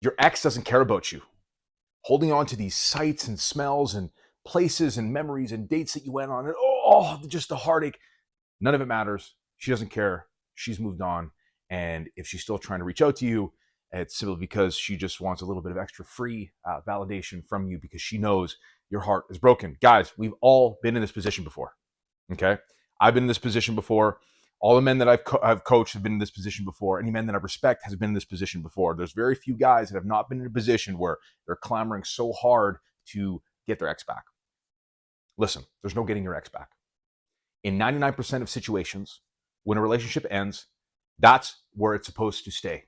Your ex doesn't care about you. Holding on to these sights and smells and places and memories and dates that you went on, and just the heartache. None of it matters. She doesn't care. She's moved on. And if she's still trying to reach out to you, it's simply because she just wants a little bit of extra free validation from you because she knows your heart is broken. Guys, we've all been in this position before. Okay? I've been in this position before. All the men that I've coached have been in this position before. Any men that I respect has been in this position before. There's very few guys that have not been in a position where they're clamoring so hard to get their ex back. Listen, there's no getting your ex back. In 99% of situations, when a relationship ends, that's where it's supposed to stay.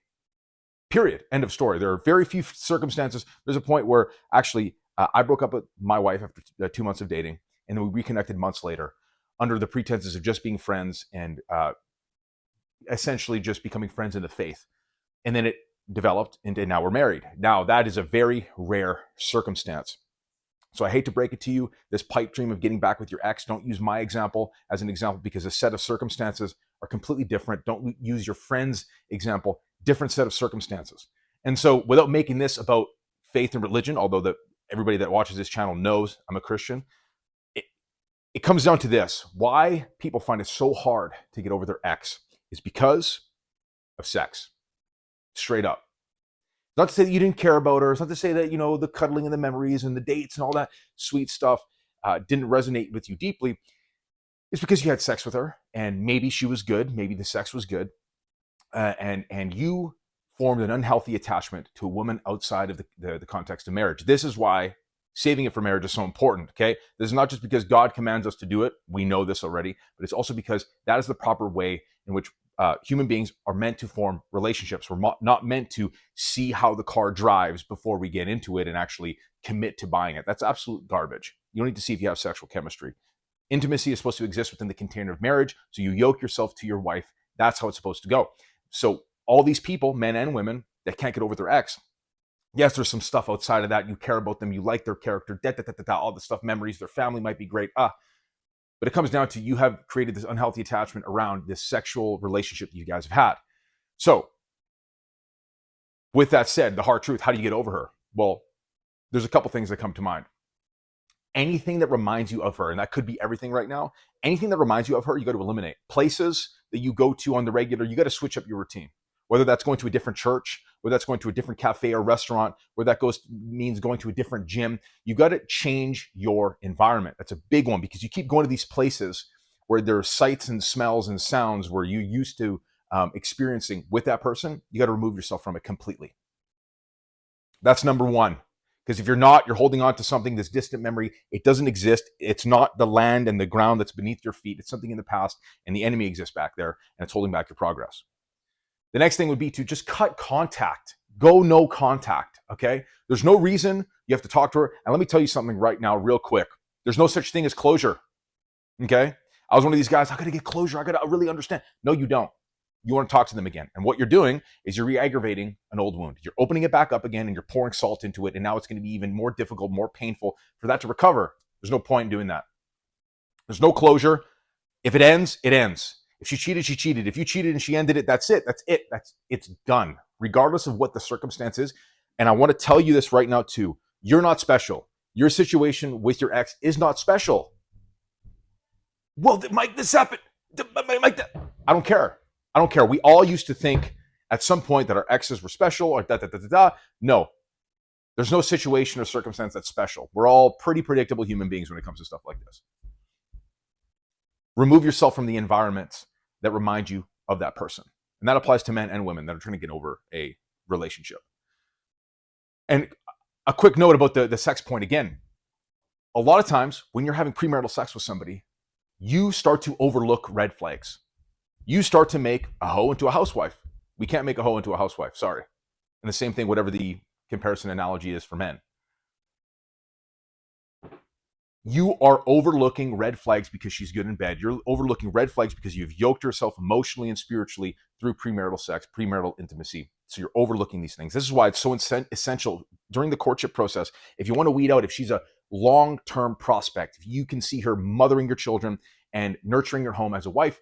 Period. End of story. There are very few circumstances. There's a point where actually I broke up with my wife after 2 months of dating, and then we reconnected months later under the pretenses of just being friends and essentially just becoming friends in the faith. And then it developed into now we're married. Now, that is a very rare circumstance. So I hate to break it to you, this pipe dream of getting back with your ex, don't use my example as an example because a set of circumstances are completely different. Don't use your friend's example, different set of circumstances. And so without making this about faith and religion, although everybody that watches this channel knows I'm a Christian, it comes down to this. Why people find it so hard to get over their ex is because of sex. Straight up. Not to say that you didn't care about her. It's not to say that, the cuddling and the memories and the dates and all that sweet stuff didn't resonate with you deeply. It's because you had sex with her and maybe she was good. Maybe the sex was good. And you formed an unhealthy attachment to a woman outside of the context of marriage. This is why saving it for marriage is so important, okay? This is not just because God commands us to do it. We know this already. But it's also because that is the proper way in which human beings are meant to form relationships. We're not meant to see how the car drives before we get into it and actually commit to buying it. That's absolute garbage. You don't need to see if you have sexual chemistry. Intimacy is supposed to exist within the container of marriage. So you yoke yourself to your wife. That's how it's supposed to go. So all these people, men and women, that can't get over their ex, yes, there's some stuff outside of that. You care about them. You like their character, all the stuff, memories, their family might be great. But it comes down to you have created this unhealthy attachment around this sexual relationship that you guys have had. So with that said, the hard truth, how do you get over her? Well, there's a couple things that come to mind. Anything that reminds you of her, and that could be everything right now, anything that reminds you of her, you got to eliminate. Places that you go to on the regular, you got to switch up your routine. Whether that's going to a different church, whether that's going to a different cafe or restaurant, where that means going to a different gym, you got to change your environment. That's a big one because you keep going to these places where there are sights and smells and sounds where you used to experiencing with that person. You got to remove yourself from it completely. That's number one. Because if you're not, you're holding on to something, this distant memory. It doesn't exist. It's not the land and the ground that's beneath your feet. It's something in the past, and the enemy exists back there, and it's holding back your progress. The next thing would be to just cut contact. Go no contact, okay? There's no reason you have to talk to her. And let me tell you something right now, real quick. There's no such thing as closure, okay? I was one of these guys, I got to get closure. I got to really understand. No, you don't. You want to talk to them again. And what you're doing is you're re-aggravating an old wound. You're opening it back up again and you're pouring salt into it. And now it's going to be even more difficult, more painful for that to recover. There's no point in doing that. There's no closure. If it ends, it ends. If she cheated, she cheated. If you cheated and she ended it, that's it. It's done, regardless of what the circumstance is. And I want to tell you this right now too. You're not special. Your situation with your ex is not special. Well, Mike, this happened. Mike, I don't care. I don't care. We all used to think at some point that our exes were special or No, there's no situation or circumstance that's special. We're all pretty predictable human beings when it comes to stuff like this. Remove yourself from the environments that remind you of that person. And that applies to men and women that are trying to get over a relationship. And a quick note about the sex point again. A lot of times when you're having premarital sex with somebody, you start to overlook red flags. You start to make a hoe into a housewife. We can't make a hoe into a housewife, sorry. And the same thing, whatever the comparison analogy is for men. You are overlooking red flags because she's good in bed. You're overlooking red flags because you've yoked yourself emotionally and spiritually through premarital sex, premarital intimacy. So you're overlooking these things. This is why it's so essential during the courtship process. If you want to weed out if she's a long-term prospect, if you can see her mothering your children and nurturing your home as a wife,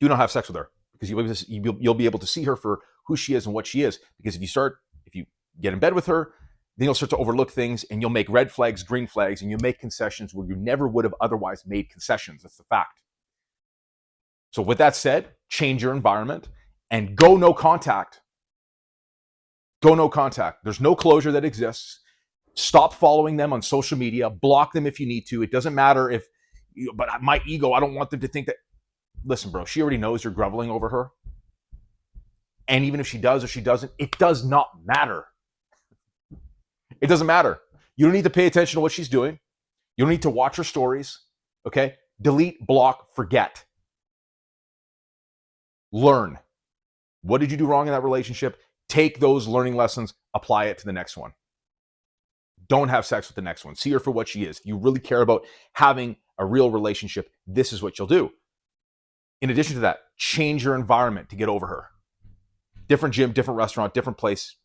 do not have sex with her because you'll be able to see her for who she is and what she is. Because if you get in bed with her, then you'll start to overlook things and you'll make red flags, green flags, and you'll make concessions where you never would have otherwise made concessions. That's the fact. So with that said, change your environment and go no contact. Go no contact. There's no closure that exists. Stop following them on social media. Block them if you need to. It doesn't matter if, but my ego, I don't want them to think that. Listen, bro, she already knows you're groveling over her. And even if she does or she doesn't, it does not matter. It doesn't matter. You don't need to pay attention to what she's doing. You don't need to watch her stories. Okay? Delete, block, forget. Learn. What did you do wrong in that relationship? Take those learning lessons, apply it to the next one. Don't have sex with the next one. See her for what she is. If you really care about having a real relationship, this is what you'll do. In addition to that, change your environment to get over her. Different gym, different restaurant, different place,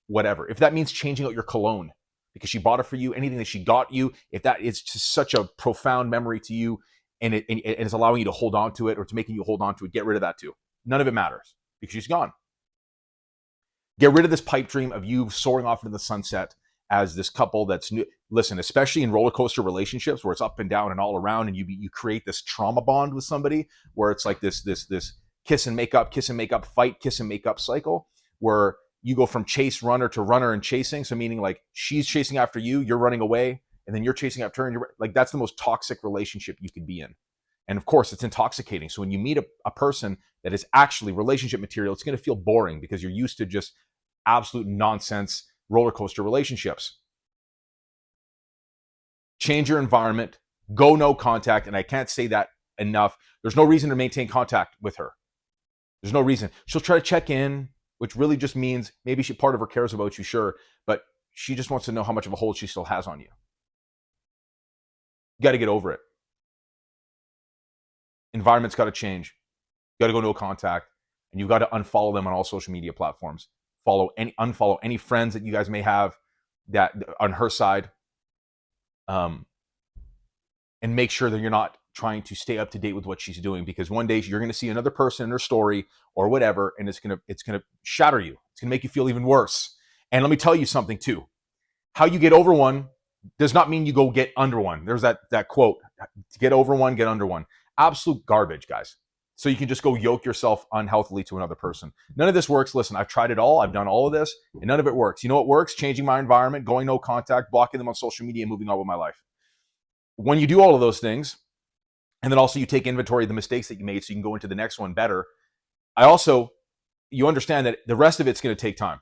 whatever. If that means changing out your cologne because she bought it for you, anything that she got you, if that is just such a profound memory to you and it's allowing you to hold on to it or it's making you hold on to it, get rid of that too. None of it matters because she's gone. Get rid of this pipe dream of you soaring off into the sunset as this couple that's new. Listen, especially in roller coaster relationships where it's up and down and all around and you create this trauma bond with somebody where it's like this kiss and make up, fight, kiss and make up cycle where you go from chase runner to runner and chasing. So meaning like she's chasing after you, you're running away, and then you're chasing after her, and you're like, that's the most toxic relationship you could be in. And of course, it's intoxicating. So when you meet a person that is actually relationship material, it's going to feel boring because you're used to just absolute nonsense roller coaster relationships. Change your environment, go no contact, and I can't say that enough. There's no reason to maintain contact with her. There's no reason. She'll try to check in, which really just means maybe part of her cares about you, sure, but she just wants to know how much of a hold she still has on you. You got to get over it. Environment's got to change. You got to go no contact, and you've got to unfollow them on all social media platforms. Unfollow any friends that you guys may have that on her side, and make sure that you're not trying to stay up to date with what she's doing, because one day you're going to see another person in her story or whatever, and it's going to shatter you. It's going to make you feel even worse. And let me tell you something too. How you get over one does not mean you go get under one. There's that quote, to get over one, get under one. Absolute garbage, guys. So you can just go yoke yourself unhealthily to another person. None of this works. Listen, I've tried it all. I've done all of this, and none of it works. You know what works? Changing my environment, going no contact, blocking them on social media, and moving on with my life. When you do all of those things, and then also you take inventory of the mistakes that you made so you can go into the next one better, you understand that the rest of it's going to take time.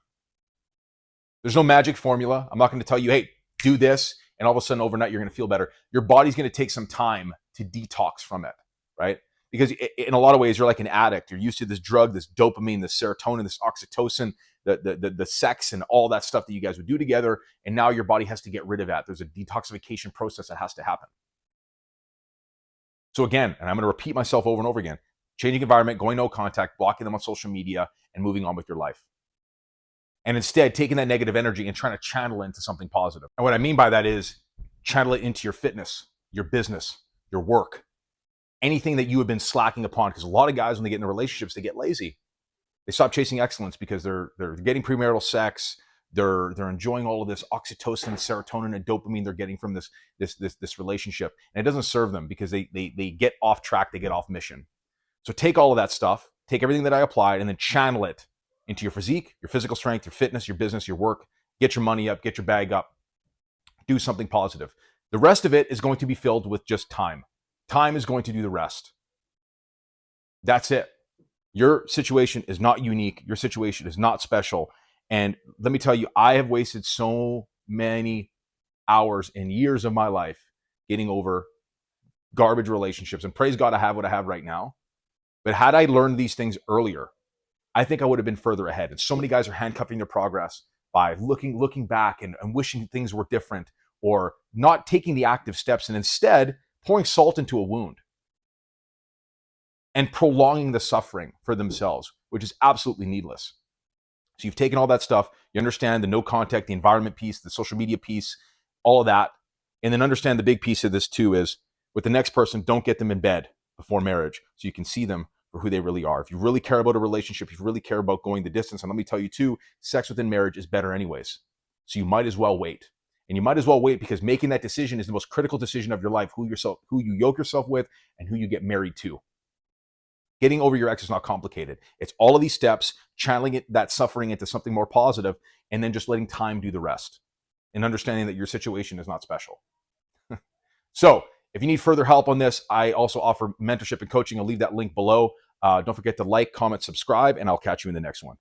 There's no magic formula. I'm not going to tell you, hey, do this, and all of a sudden overnight you're going to feel better. Your body's going to take some time to detox from it, right? Because in a lot of ways, you're like an addict. You're used to this drug, this dopamine, this serotonin, this oxytocin, the sex and all that stuff that you guys would do together. And now your body has to get rid of that. There's a detoxification process that has to happen. So again, and I'm going to repeat myself over and over again, changing environment, going no contact, blocking them on social media, and moving on with your life. And instead, taking that negative energy and trying to channel it into something positive. And what I mean by that is channel it into your fitness, your business, your work, anything that you have been slacking upon. Because a lot of guys, when they get into relationships, they get lazy. They stop chasing excellence because they're getting premarital sex. They're enjoying all of this oxytocin, serotonin, and dopamine they're getting from this relationship, and it doesn't serve them because they get off track, they get off mission. So take all of that stuff, take everything that I applied, and then channel it into your physique, your physical strength, your fitness, your business, your work. Get your money up, get your bag up, do something positive. The rest of it is going to be filled with just time. Time is going to do the rest. That's it. Your situation is not unique. Your situation is not special. And let me tell you, I have wasted so many hours and years of my life getting over garbage relationships. And praise God, I have what I have right now. But had I learned these things earlier, I think I would have been further ahead. And so many guys are handcuffing their progress by looking back and wishing things were different, or not taking the active steps and instead pouring salt into a wound and prolonging the suffering for themselves, which is absolutely needless. So you've taken all that stuff, you understand the no contact, the environment piece, the social media piece, all of that, and then understand the big piece of this too is with the next person, don't get them in bed before marriage so you can see them for who they really are. If you really care about a relationship, if you really care about going the distance, and let me tell you too, sex within marriage is better anyways. So you might as well wait. And you might as well wait because making that decision is the most critical decision of your life, who you yoke yourself with and who you get married to. Getting over your ex is not complicated. It's all of these steps, channeling that suffering into something more positive, and then just letting time do the rest and understanding that your situation is not special. So if you need further help on this, I also offer mentorship and coaching. I'll leave that link below. Don't forget to like, comment, subscribe, and I'll catch you in the next one.